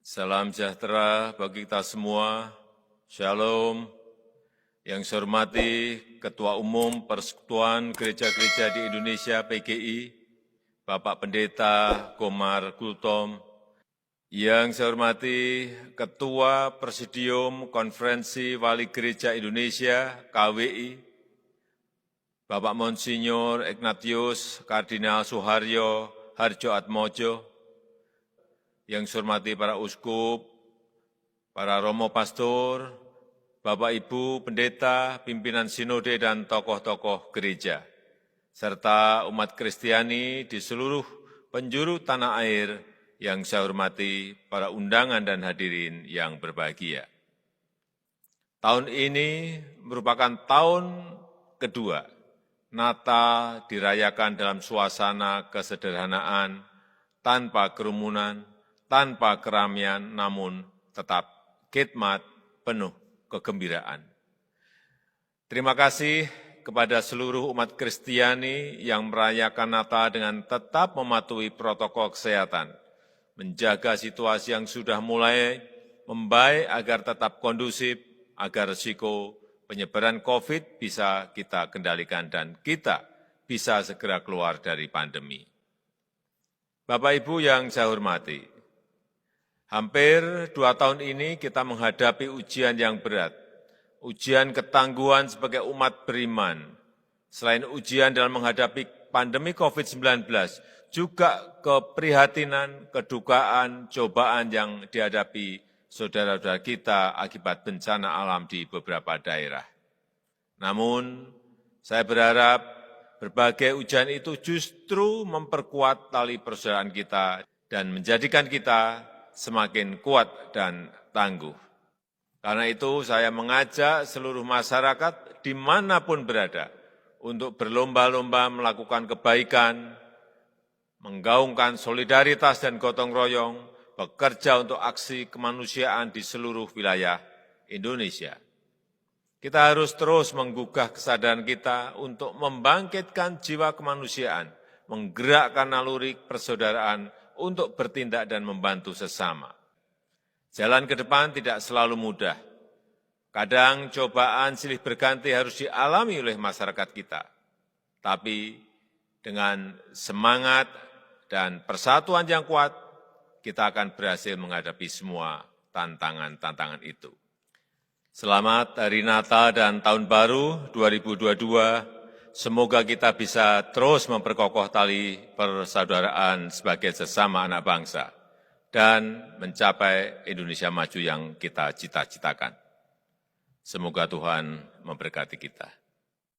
Salam sejahtera bagi kita semua. Shalom. Yang saya hormati Ketua Umum Persekutuan Gereja-Gereja di Indonesia PGI, Bapak Pendeta Komar Gultom. Yang saya hormati Ketua Presidium Konferensi Wali Gereja Indonesia KWI, Bapak Monsinyur Ignatius Kardinal Suharyo Hardjoatmojo. Yang saya hormati para uskup, para romo pastor, Bapak Ibu pendeta, pimpinan sinode dan tokoh-tokoh gereja, serta umat Kristiani di seluruh penjuru tanah air yang saya hormati, para undangan dan hadirin yang berbahagia. Tahun ini merupakan tahun kedua Natal dirayakan dalam suasana kesederhanaan, tanpa kerumunan, tanpa keramaian, namun tetap khidmat penuh kegembiraan. Terima kasih kepada seluruh umat Kristiani yang merayakan Natal dengan tetap mematuhi protokol kesehatan, menjaga situasi yang sudah mulai membaik agar tetap kondusif, agar risiko penyebaran COVID bisa kita kendalikan dan kita bisa segera keluar dari pandemi. Bapak Ibu yang saya hormati, hampir 2 tahun ini kita menghadapi ujian yang berat, ujian ketangguhan sebagai umat beriman. Selain ujian dalam menghadapi pandemi COVID-19, juga keprihatinan, kedukaan, cobaan yang dihadapi saudara-saudara kita akibat bencana alam di beberapa daerah. Namun, saya berharap berbagai ujian itu justru memperkuat tali persaudaraan kita dan menjadikan kita semakin kuat dan tangguh. Karena itu saya mengajak seluruh masyarakat dimanapun berada untuk berlomba-lomba melakukan kebaikan, menggaungkan solidaritas dan gotong royong, bekerja untuk aksi kemanusiaan di seluruh wilayah Indonesia. Kita harus terus menggugah kesadaran kita untuk membangkitkan jiwa kemanusiaan, menggerakkan naluri persaudaraan untuk bertindak dan membantu sesama. Jalan ke depan tidak selalu mudah. Kadang cobaan silih berganti harus dialami oleh masyarakat kita. Tapi dengan semangat dan persatuan yang kuat, kita akan berhasil menghadapi semua tantangan-tantangan itu. Selamat Hari Natal dan Tahun Baru 2022. Semoga kita bisa terus memperkokoh tali persaudaraan sebagai sesama anak bangsa dan mencapai Indonesia maju yang kita cita-citakan. Semoga Tuhan memberkati kita.